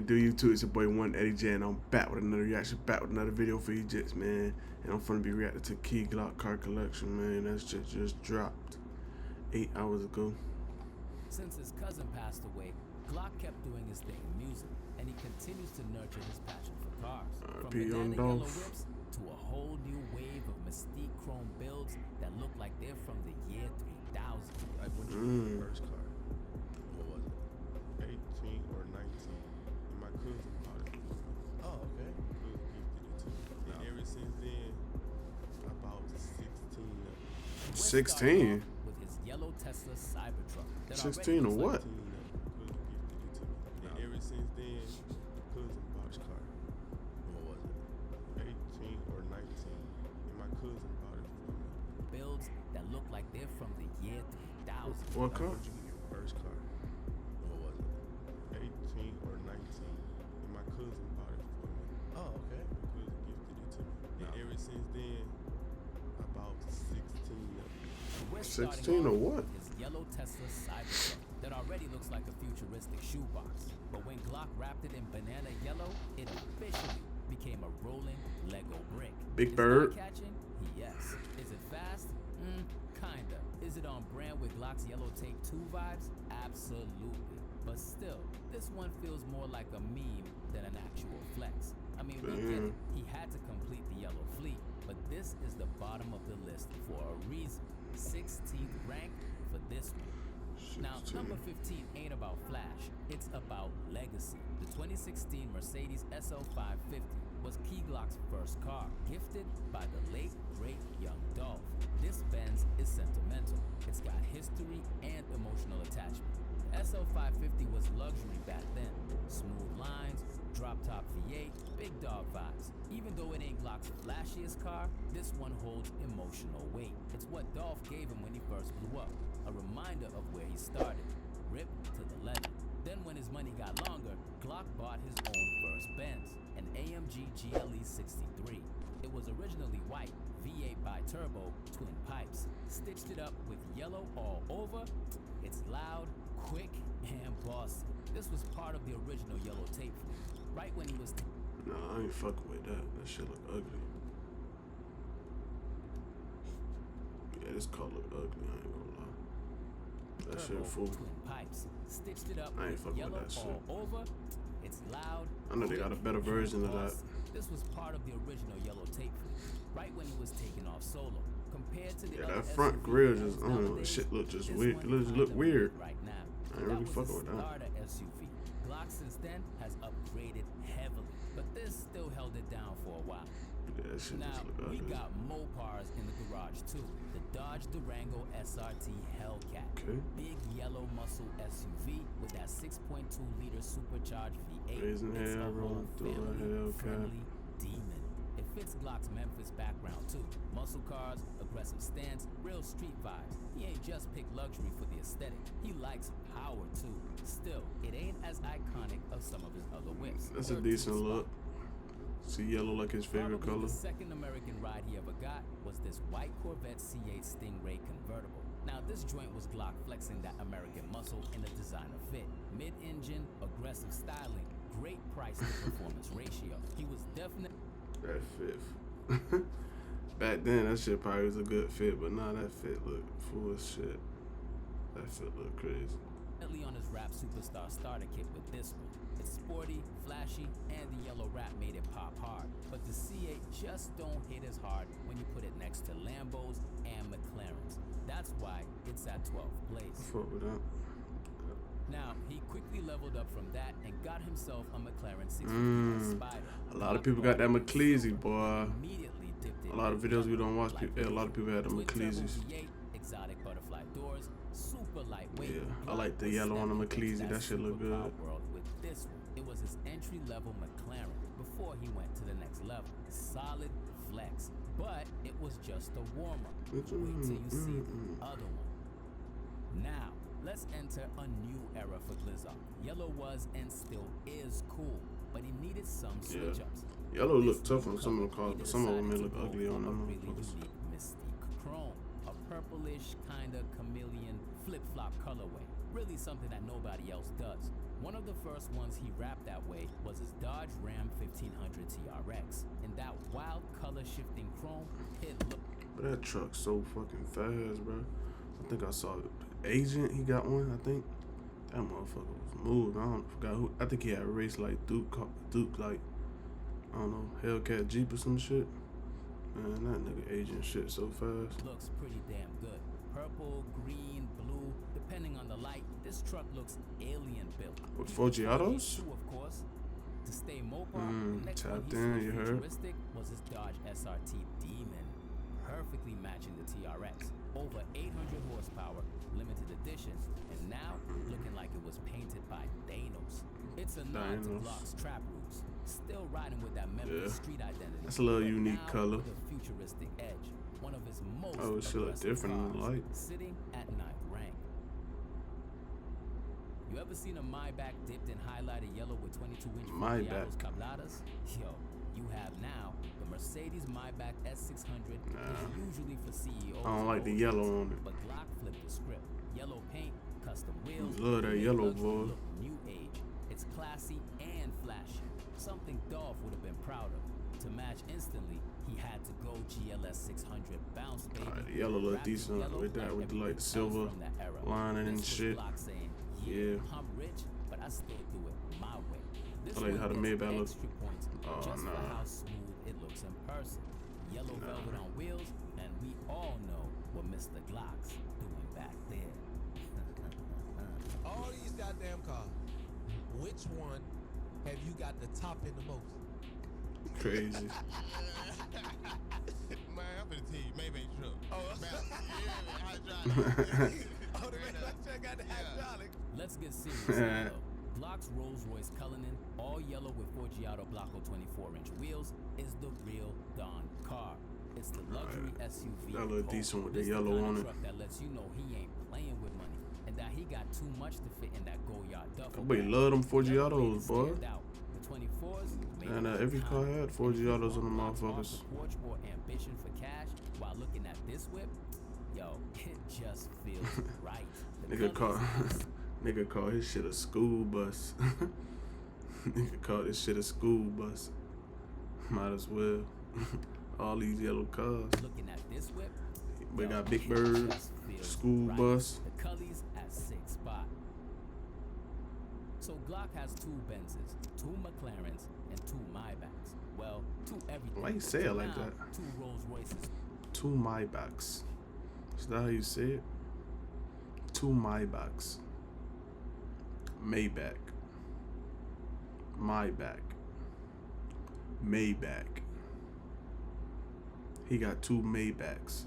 do YouTube? It's your boy One Eddie J, and I'm back with another reaction, back with another video for you jits, man. And I'm gonna be reacting to Key Glock car collection, man. That shit just dropped 8 hours ago. Since his cousin passed away, Glock kept doing his thing in music, and he continues to nurture his passion for cars. From banana yellow whips to a whole new wave of mystique chrome builds that look like they're from the year 3000. I went to the first car. What was it? 18 or 19. And my cousin bought it. Oh, okay. My cousin gifted it to me. And ever since then, I bought 16 of them. 16? With his yellow Tesla Cybertruck. 16 or what? And ever since then, my cousin bought his car. What was it? 18 or 19. And my cousin bought it for me. Builds that look like they're from the year 3000. What car? Where'd you get your first car? What was it? 18 or 19. And my cousin bought it for me. Oh, okay. My cousin gifted it to me. And ever since then, I bought 16 of them. 16 or what? His yellow Tesla Cybertruck that already looks like a futuristic shoebox. But when Glock wrapped it in banana yellow, it officially became a rolling Lego brick. Big Is Bird. it catching? Yes. Is it fast? Kinda. Is it on brand with Glock's Yellow Tape 2 vibes? Absolutely. But still, this one feels more like a meme than an actual flex. I mean, we get it. He had to complete the yellow fleet, but this is the bottom of the list for a reason. 16th rank for this one. Now, number 15 ain't about flash, it's about legacy. The 2016 Mercedes SL 550 was Key Glock's first car, gifted by the late, great Young Dolph. This Benz is sentimental. It's got history and emotional attachment. The SL 550 was luxury back then. Smooth lines, drop-top V8, big dog vibes. Even though it ain't Glock's flashiest car, this one holds emotional weight. It's what Dolph gave him when he first blew up. A reminder of where he started. Rip to the legend. Then when his money got longer, Glock bought his own first Benz, an AMG GLE 63. It was originally white, V8 bi-turbo, twin pipes. Stitched it up with yellow all over. It's loud, quick, and bossy. This was part of the original yellow tape fleet. Right when he was... Nah, I ain't fucking with that. That shit look ugly. Yeah, this car look ugly, I ain't gonna lie. That shit full. Twin pipes. Stitched it up I ain't fucking with yellow that shit. all over. It's loud. I know they got a better version of that. This was part of the original yellow tape fleet. Right when he was taking off solo. Compared to the Yeah, other that front SUV grill just, I don't know, nowadays, shit look just this weird. one It just kinda look weird. right now. I ain't really fucking with that. Starter SUV. Glock since then has upgraded heavily, but this still held it down for a while. Yeah, that shit Now, just look we ugly. got Mopars in the garage too. The Dodge Durango SRT Hellcat. Okay. Big yellow muscle SUV with that 6.2-liter supercharged V8. Raising It's a hell, whole rolling through a Hellcat. family-friendly demon. It fits Glock's Memphis background too. Muscle cars, aggressive stance, real street vibes. He ain't just picked luxury for the aesthetic. He likes power too. Still, it ain't as iconic as some of his other whips. That's a decent look. See yellow like his favorite Probably color. the second American ride he ever got was this white Corvette C8 Stingray convertible. Now this joint was Glock flexing that American muscle in a designer fit. Mid-engine, aggressive styling, great price to performance ratio. He was definitely That fifth. Back then, that shit probably was a good fit, but now that fit look full of shit. That fit look crazy. on his rap superstar starter kit with this one. It's sporty, flashy, and the yellow wrap made it pop hard. But the C8 just don't hit as hard when you put it next to Lambos and McLarens. That's why it's at 12th place. Fuck with that. Now, he quickly leveled up from that and got himself a McLaren 650 Spider. A lot of people got that McLeasy, boy. Immediately dipped it A lot of videos we don't watch, like a lot of people had the twin turbo McLeasys. V8, exotic butterfly doors, super lightweight. Yeah, I like the yellow on the McLeasy. That shit look good. World with this one. It was his entry-level McLaren before he went to the next level. Solid flex, but it was just a warm-up. Wait till you see the other one. Now, let's enter a new era for Blizzard. Yellow was and still is cool, but he needed some switch-ups. Yellow look tough on some of the cars, but some of them may look ugly on them. Really unique mystique chrome, a purplish kind of chameleon flip-flop colorway. really something that nobody else does. One of the first ones he rapped that way was his Dodge Ram 1500 TRX. In that wild color shifting chrome, it looked. But that truck's so fucking fast, bro. I think I saw Agent, he got one, I think. That motherfucker was moved. I forgot who. I think he had a race like Duke, like, I don't know, Hellcat Jeep or some shit. Man, that nigga Agent shit so fast. Looks pretty damn good. Purple, green, blue, depending on the light, this truck looks alien built. With Forgiatos? Of course. To stay mobile, the next one Tapped he in, switched you heard? futuristic was his Dodge SRT Demon, perfectly matching the TRX. Over 800 horsepower, limited edition, and now looking like it was painted by Thanos. It's a nod to Thanos. Glock's trap roots, still riding with that Memphis street identity. That's a little but unique now color. with a futuristic edge, one of his most Oh, it should look aggressive different in the cars, light. sitting at 9th rank. You ever seen a Maybach dipped in highlighted yellow with 22-inch Maybach. cabladas? Yo, you have now. The Mercedes Maybach S600 is usually for CEOs. I don't like the and yellow OGs, on it. But Glock flipped the script. Yellow paint, custom wheels. Love that made yellow, luxury boy. look new age. It's classy and flashy. Something Dolph would have been proud of. To match instantly, he had to go GLS 600 bounce, baby. Alright, the yellow look Wrapped in decent yellow with that, like with the like everything silver else from that era. lining and This was shit. Glock saying, Yeah. I'm rich, but I still do it my way. This I like one how the gets Maybach look. extra points Oh, just nah. for how smooth it looks in person. Yellow velvet on wheels, and we all know what Mr. Glock's doing back there. All these goddamn cars, which one have you got the top in the most? Crazy. Man, I'm gonna tell you, maybe truck. Oh, hydraulic. Oh, the Maybach got the hydraulic. Let's get serious here, though. Glock's Rolls-Royce Cullinan, all yellow with Forgiato Blocko 24-inch wheels, is the real Don car. It's the luxury SUV. That look gold. decent with the This yellow kind of on it. truck that lets you know he ain't playing with money, and that he got too much to fit in that Goyard duffel But you bag. love them The elevator Forgiatos, boy. stand out. The 24s made And it every time. car had And if you Forgiatos on want the Glock's motherfuckers. off-the-porch or ambition for cash while looking at this whip, yo, it just feels right. The Nigga colors call, is nigga call his shit a school bus. Nigga call this shit a school bus. Might as well. All these yellow cars. looking at this whip. We yo, got Big it Bird, just feels school right. bus. The Cullies at 6th spot. So Glock has 2 Benzes, 2 McLarens, and 2 Maybachs. Well, 2 everything. Why you say it like Now, that? 2 Rolls Royces. 2 Maybachs. Is that how you say it? 2 Maybachs. Maybach. Maybach. Maybach. He got 2 Maybachs.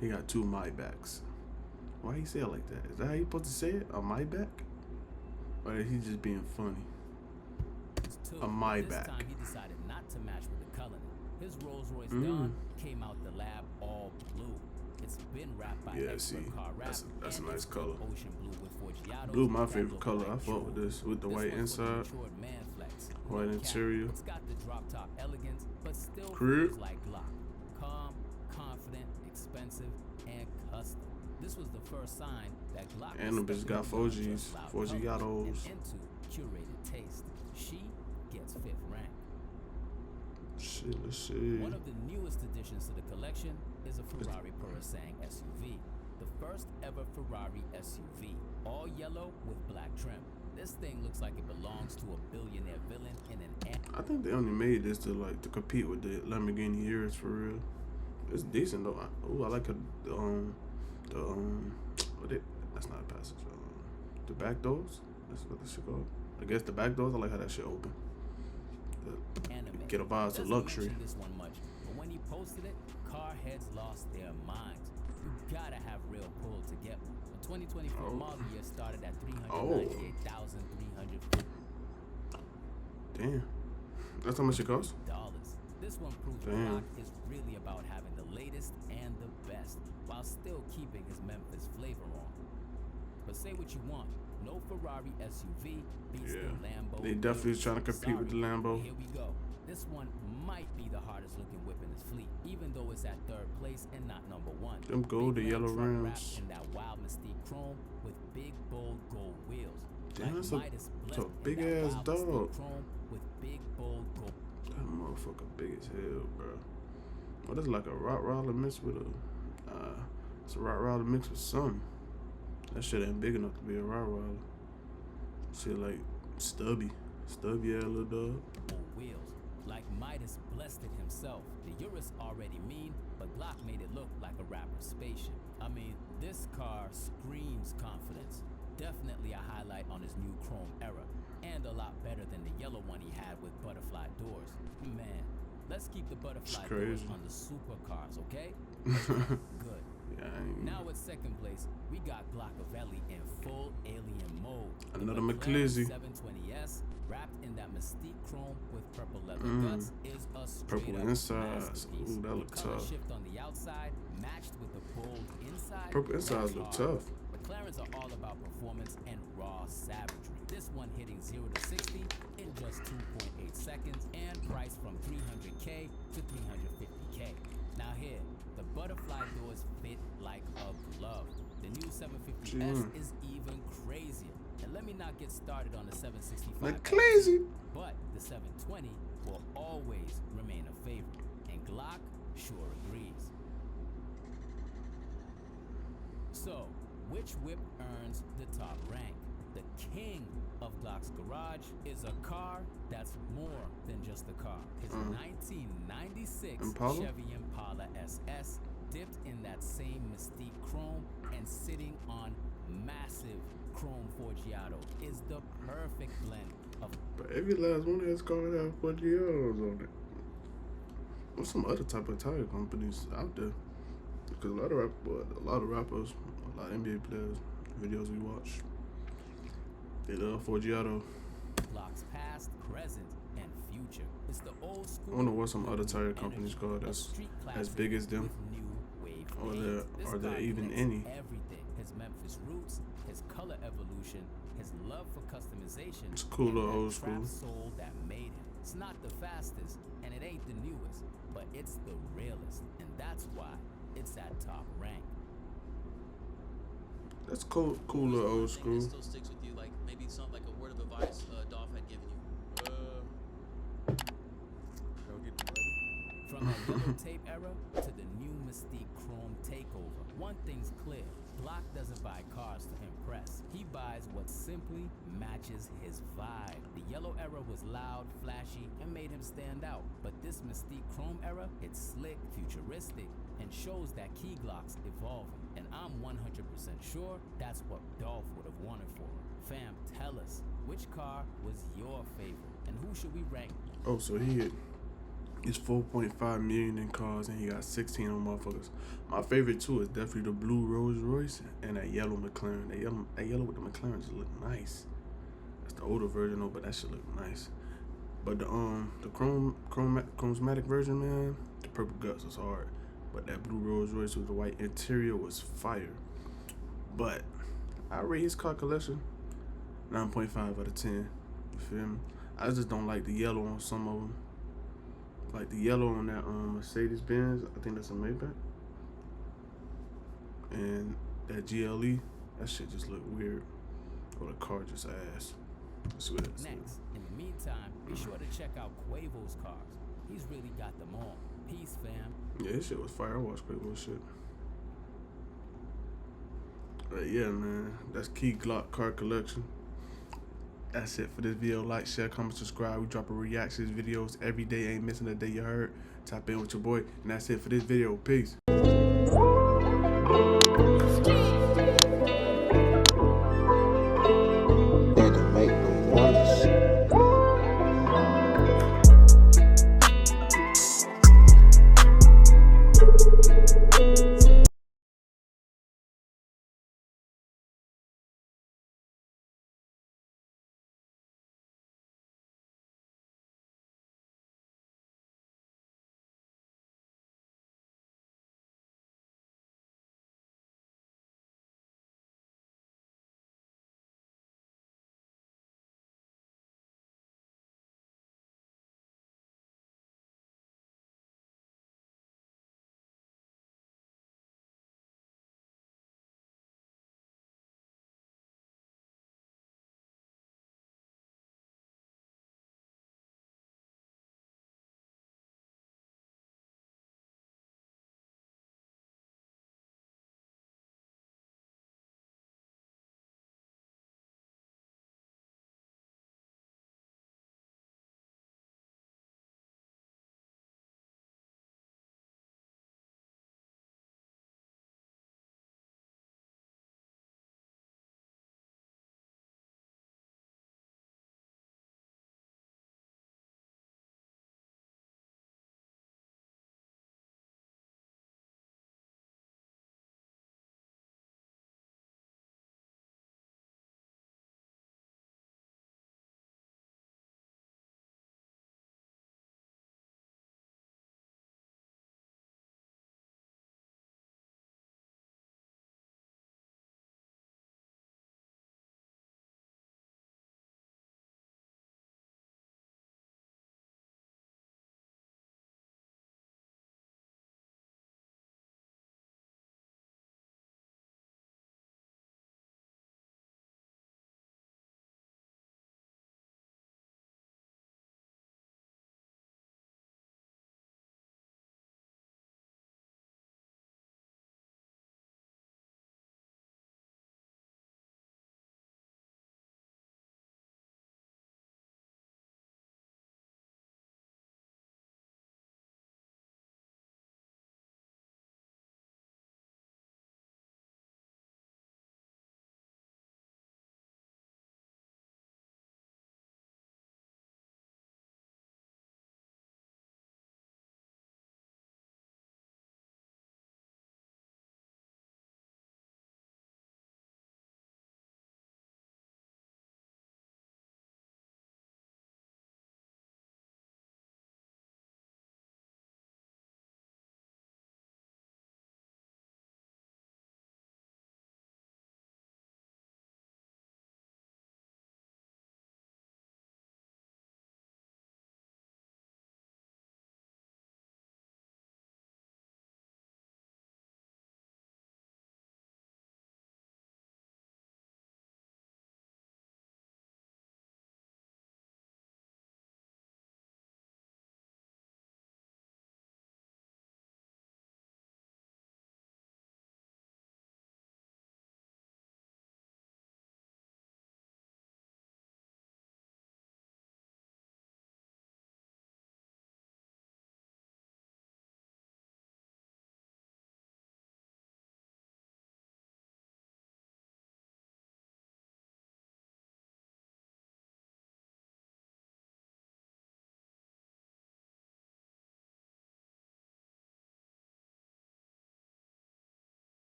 He got 2 Maybachs. Why you say it like that? Is that how you supposed to say it? A Maybach? Or is he just being funny? It's 2. A Maybach. This time he decided not to match with the Cullinan. His Rolls Royce Mm. Dawn came out the lab all blue. It's been wrapped by Yeah, expert see, car wrap, that's a and nice it's color. Ocean blue with Forgiatos Blue my that favorite look color. I like fuck with jewels. this with the This white one's for the inside. matured man flex. White No cap. interior. It's got the drop top elegance, but still Crib. feels like Glock. Calm, confident, expensive, and custom. This was the first sign that Glock And them was bitches got stepping beyond 4Gs, just loud 4G colors Gatos. and into curated taste. She gets 5th rank. Shit, let's see. One of the newest additions to the collection is a Ferrari Purisang SUV. The first ever Ferrari SUV. All yellow with black trim. This thing looks like it belongs to a billionaire villain in an I think they only made this to compete with the Lamborghini Urus for real. It's decent though. I like it. What it? That's not a passage. The back doors. That's what this shit called. I guess the back doors. I like how that shit open. anime. Get a vibe to Doesn't luxury. mention this one much, but when he posted it, car heads lost their minds. You gotta have real pull to get one. The 2024 Oh. model year started at $398,350. Damn. That's how much it costs. This one proves Damn. Glock is really about having the latest and the best, while still keeping his Memphis flavor on. But say what you want, no Ferrari SUV beats Yeah. the Lambo. They definitely Urus. trying to compete with the Sorry, Lambo. Here we go. this one might be the hardest looking whip in his fleet, even though it's at third place and not number one. Them gold, the Big yellow truck rims. wrapped in that wild mystique chrome with big bold gold wheels. Damn, that's Midas a blessed in big that ass wild dog. mystique chrome with big bold gold. That motherfucker big as hell, bro. Well, that's like a Rottweiler mixed with a. It's a Rottweiler mixed with something. That shit ain't big enough to be a Rottweiler. Shit like stubby ass little dog. Wheels. Like Midas blessed it himself. The Urus already mean, but Glock made it look like a rapper's spaceship. I mean, this car screams confidence. Definitely a highlight on his new chrome era, and a lot better than the yellow one he had with butterfly doors. Man, let's keep the butterfly doors on the supercars, okay? Good. Yeah, Now at second place, we got Glockavelli in full alien mode. Another The McLaren McClizzy. 720S, wrapped in that mystique chrome with purple leather guts, is a straight Purple up insides. masterpiece. Ooh, that look Color tough. shift on the outside, matched with the bold inside. Purple insides look tough. McLarens are all about performance and raw savagery. This one hitting 0 to 60 in just 2.8 seconds and priced from $300K to $350K. Now here, the butterfly doors fit like a glove. The new 750S is even crazier. And let me not get started on the 765. McClizzy. But the 720 will always remain a favorite. And Glock sure agrees. So, which whip earns the top rank? The king of Glock's garage is a car that's more than just a car. His 1996 Impala? Chevy Impala SS, dipped in that same mystique chrome and sitting on massive chrome Forgiato, is the perfect blend of. But every last one of his cars have 40 euros on it. What's some other type of tire companies out there? Because a lot of rappers, a lot of NBA players, videos we watch, they love Forgiato. Glock's past, present, and future. It's the old school. I wonder what some other tire companies called that's as big as them. Or are there even any? Everything. His Memphis roots, his color evolution, his love for customization. It's cool and little that old school. trap soul that made him. It's not the fastest, and it ain't the newest, but it's the realest, and that's why it's at top rank. That's cool little old Thing school. that still sticks with you, like maybe something like a word of advice Dolph had given you. Don't get the money. From that yellow tape era to the new Mystique Chrome takeover, one thing's clear. Glock doesn't buy cars to impress. He buys what simply matches his vibe. The yellow era was loud, flashy, and made him stand out. But this Mystique Chrome era, it's slick, futuristic, and shows that key Glock's evolving. And I'm 100% sure that's what Dolph would have wanted for him. Fam, tell us, which car was your favorite? And who should we rank? Oh, so it's 4.5 million in cars and he got 16 of them motherfuckers. My favorite too is definitely the blue Rolls Royce and that yellow McLaren. That yellow with the McLaren just look nice. That's the older version though, but that shit look nice. But the chromatic version, man, the purple guts was hard. But that blue Rolls Royce with the white interior was fire. But I rate his car collection 9.5 out of 10. You feel me? I just don't like the yellow on some of them. Like the yellow on that Mercedes Benz, I think that's a Maybach. And that GLE, that shit just look weird. Or the car just ass. That's what it is. Next, in the meantime, be sure to check out Quavo's cars. He's really got them all. Peace, fam. Yeah, this shit was fire. I watched Quavo shit. But yeah, man, that's Key Glock car collection. That's it for this video. Like, share, comment, subscribe. We dropping reactions videos every day. Ain't missing a day, you heard. Tap in with your boy. And that's it for this video. Peace.